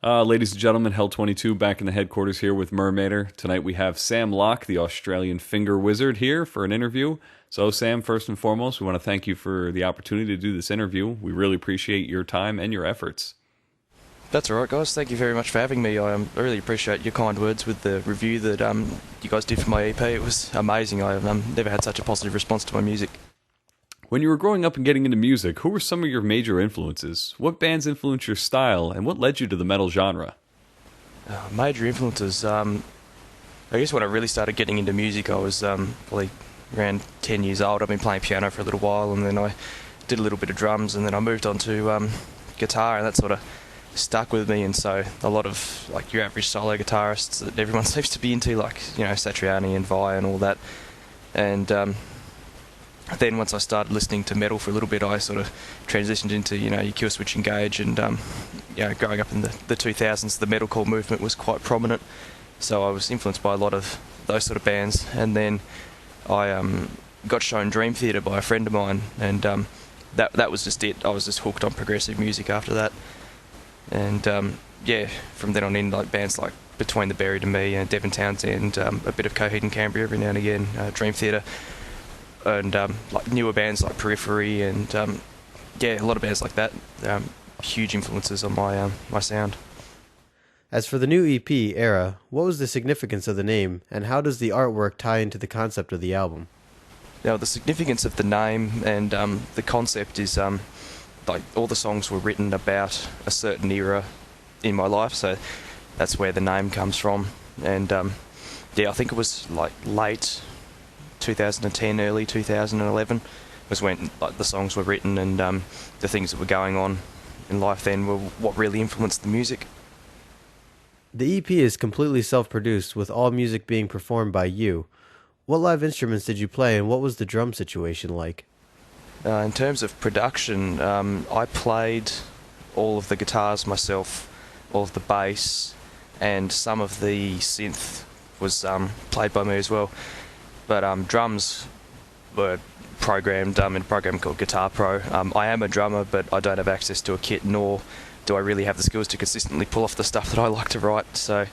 Ladies and gentlemen, Hell 22 back in the headquarters here with Mermaider. Tonight we have Sam Locke, the Australian finger wizard, here for an interview. So, Sam, first and foremost, we want to thank you for the opportunity to do this interview. We really appreciate your time and your efforts. That's all right, guys. Thank you very much for having me. I really appreciate your kind words with the review that you guys did for my EP. It was amazing. I've never had such a positive response to my music. When you were growing up and getting into music, who were some of your major influences? What bands influenced your style, and what led you to the metal genre? Major influences. I guess when I really started getting into music, I was probably around 10 years old. I've been playing piano for a little while, and then I did a little bit of drums, and then I moved on to guitar, and that sort of stuck with me. And so a lot of like your average solo guitarists that everyone seems to be into, like Satriani and Vi and all that. And then once I started listening to metal for a little bit, I sort of transitioned into your Killswitch Engage, and growing up in the 2000s, the metalcore movement was quite prominent, so I was influenced by a lot of those sort of bands. And then I got shown Dream Theater by a friend of mine, and that was just it. I was just hooked on progressive music after that, and from then on in, like bands like Between the Buried and Me and Devon Townsend, a bit of Coheed and Cambria every now and again, Dream Theater. And like newer bands like Periphery and a lot of bands like that, huge influences on my sound. As for the new EP, Era, what was the significance of the name, and how does the artwork tie into the concept of the album? Now, the significance of the name and the concept is like all the songs were written about a certain era in my life, so that's where the name comes from. And I think it was like late 2010, early 2011 was when like the songs were written, and the things that were going on in life then were what really influenced the music. The EP is completely self-produced, with all music being performed by you. What live instruments did you play, and what was the drum situation like? In terms of production, I played all of the guitars myself, all of the bass, and some of the synth was played by me as well. But drums were programmed in a program called Guitar Pro. I am a drummer, but I don't have access to a kit, nor do I really have the skills to consistently pull off the stuff that I like to write. So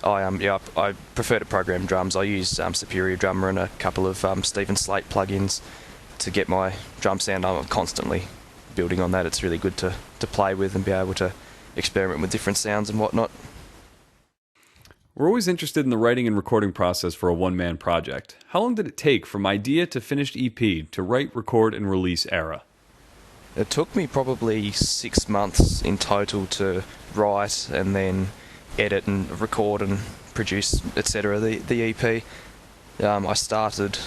I prefer to program drums. I use Superior Drummer and a couple of Stephen Slate plugins to get my drum sound. I'm constantly building on that. It's really good to play with and be able to experiment with different sounds and whatnot. We're always interested in the writing and recording process for a one-man project. How long did it take from idea to finished EP to write, record, and release Era? It took me probably 6 months in total to write and then edit and record and produce, etc. The EP. I started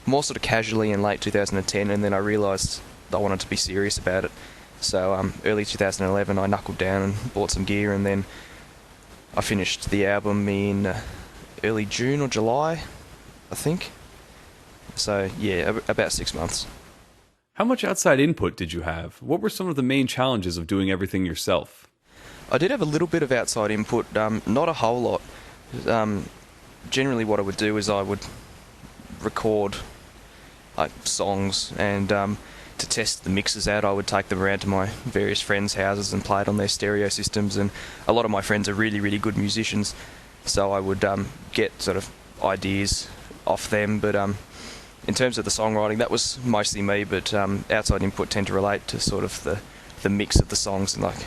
more casually in late 2010, and then I realised I wanted to be serious about it. So early 2011 I knuckled down and bought some gear, and then I finished the album in early June or July, I think. So, about 6 months. How much outside input did you have? What were some of the main challenges of doing everything yourself? I did have a little bit of outside input, not a whole lot. Generally what I would do is I would record songs, and to test the mixes out, I would take them around to my various friends' houses and play it on their stereo systems. And a lot of my friends are really, really good musicians, so I would get sort of ideas off them. But in terms of the songwriting, that was mostly me, but outside input tend to relate to sort of the mix of the songs. And like,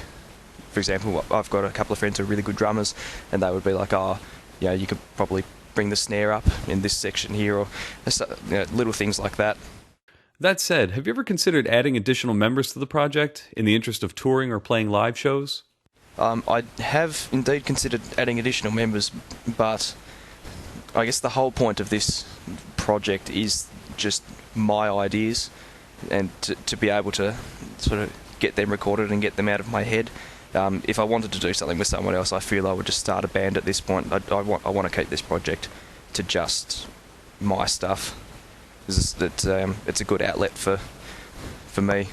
for example, I've got a couple of friends who are really good drummers, and they would be like, you could probably bring the snare up in this section here, or little things like that. That said, have you ever considered adding additional members to the project in the interest of touring or playing live shows? I have indeed considered adding additional members, but I guess the whole point of this project is just my ideas, and to be able to sort of get them recorded and get them out of my head. If I wanted to do something with someone else, I feel I would just start a band at this point. I want to keep this project to just my stuff. It's a good outlet for me.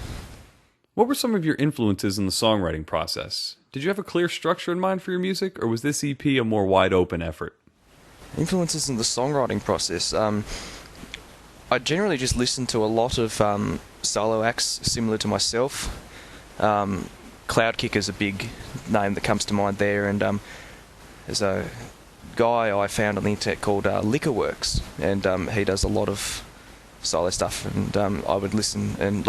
What were some of your influences in the songwriting process? Did you have a clear structure in mind for your music, or was this EP a more wide-open effort? Influences in the songwriting process. I generally just listen to a lot of solo acts similar to myself, Cloud Kicker's a big name that comes to mind there, and there's a guy I found on the internet called Liquorworks, and he does a lot of solo stuff, and I would listen and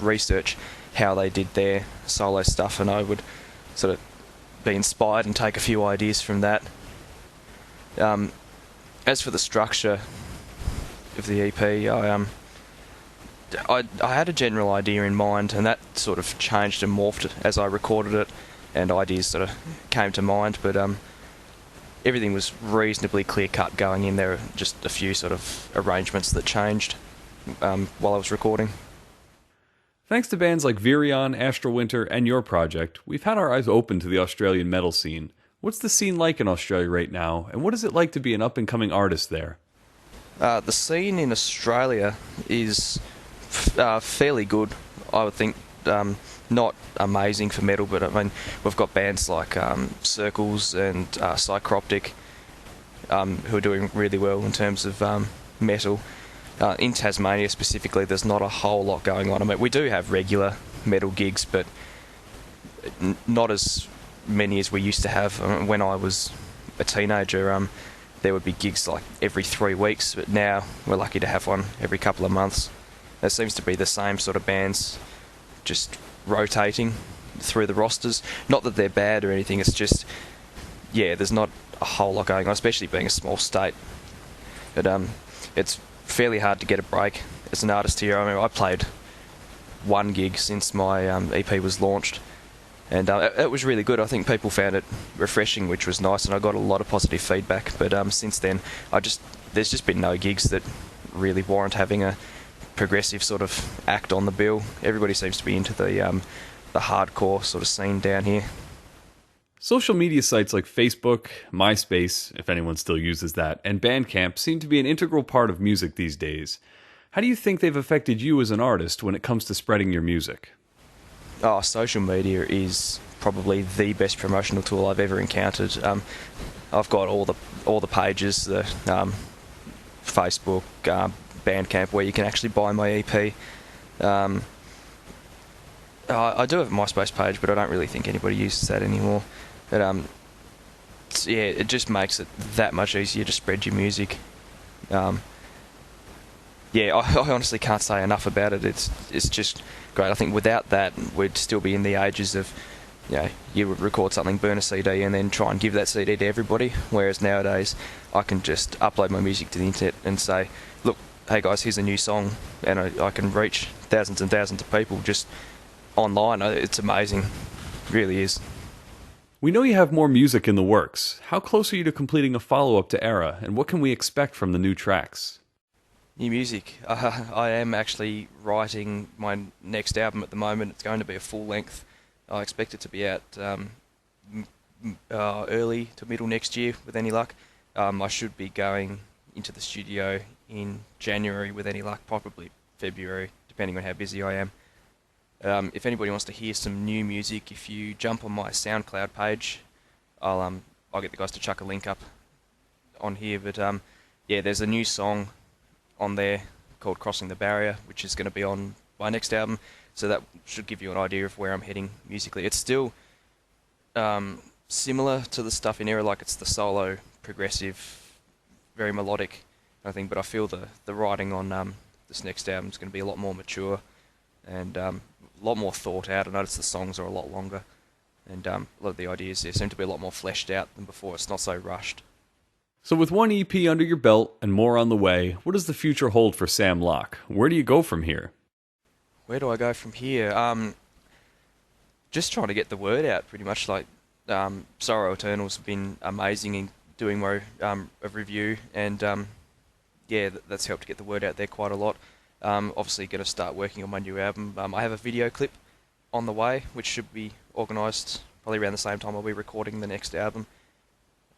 research how they did their solo stuff, and I would sort of be inspired and take a few ideas from that. As for the structure of the EP, I had a general idea in mind, and that sort of changed and morphed as I recorded it, and ideas sort of came to mind, but everything was reasonably clear-cut going in. There were just a few sort of arrangements that changed while I was recording. Thanks to bands like Virion, Astral Winter, and your project, we've had our eyes open to the Australian metal scene. What's the scene like in Australia right now, and what is it like to be an up-and-coming artist there? The scene in Australia is fairly good, I would think. Not amazing for metal, but I mean, we've got bands like Circles and Psychroptic who are doing really well in terms of metal. In Tasmania specifically, there's not a whole lot going on. I mean, we do have regular metal gigs, but not as many as we used to have. I mean, when I was a teenager, there would be gigs like every 3 weeks, but now we're lucky to have one every couple of months. There seems to be the same sort of bands just rotating through the rosters. Not that they're bad or anything, it's just, yeah, there's not a whole lot going on, especially being a small state. But it's fairly hard to get a break as an artist here. I mean, I played one gig since my EP was launched, and it was really good. I think people found it refreshing, which was nice, and I got a lot of positive feedback. But since then, there's just been no gigs that really warrant having a progressive sort of act on the bill. Everybody seems to be into the hardcore sort of scene down here. Social media sites like Facebook, MySpace, if anyone still uses that, and Bandcamp seem to be an integral part of music these days. How do you think they've affected you as an artist when it comes to spreading your music? Oh, social media is probably the best promotional tool I've ever encountered. I've got all the pages, the Facebook, Bandcamp, where you can actually buy my EP. I do have a MySpace page, but I don't really think anybody uses that anymore. But it just makes it that much easier to spread your music. I honestly can't say enough about it. It's just great. I think without that, we'd still be in the ages of, you would record something, burn a CD, and then try and give that CD to everybody. Whereas nowadays, I can just upload my music to the internet and say, look, hey guys, here's a new song, and I can reach thousands and thousands of people just online. It's amazing. It really is. We know you have more music in the works. How close are you to completing a follow-up to Era, and what can we expect from the new tracks? New music. I am actually writing my next album at the moment. It's going to be a full length. I expect it to be out early to middle next year with any luck. I should be going into the studio in January with any luck, probably February, depending on how busy I am. If anybody wants to hear some new music, if you jump on my Soundcloud page, I'll get the guys to chuck a link up on here. But there's a new song on there called Crossing the Barrier, which is going to be on my next album. So that should give you an idea of where I'm heading musically. It's still similar to the stuff in Era, like it's the solo, progressive, very melodic kind of thing. But I feel the writing on this next album is going to be a lot more mature and a lot more thought out. I noticed the songs are a lot longer, and a lot of the ideas there seem to be a lot more fleshed out than before. It's not so rushed. So with one EP under your belt and more on the way, what does the future hold for Sam Locke? Where do you go from here? Where do I go from here? Just trying to get the word out, pretty much. Like Sorrow Eternal's been amazing in doing my review, and that's helped get the word out there quite a lot. Obviously going to start working on my new album. I have a video clip on the way, which should be organised probably around the same time I'll be recording the next album.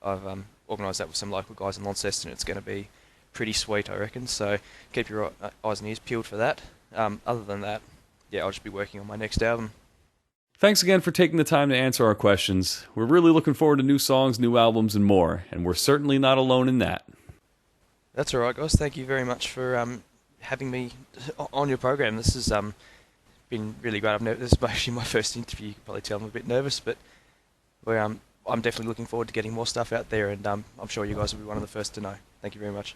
I've organised that with some local guys in Launceston. It's going to be pretty sweet, I reckon, so keep your eyes and ears peeled for that. Other than that, I'll just be working on my next album. Thanks again for taking the time to answer our questions. We're really looking forward to new songs, new albums, and more, and we're certainly not alone in that. That's all right, guys. Thank you very much for having me on your program. This has been really great. This is actually my first interview. You can probably tell I'm a bit nervous, but I'm definitely looking forward to getting more stuff out there, and I'm sure you guys will be one of the first to know. Thank you very much.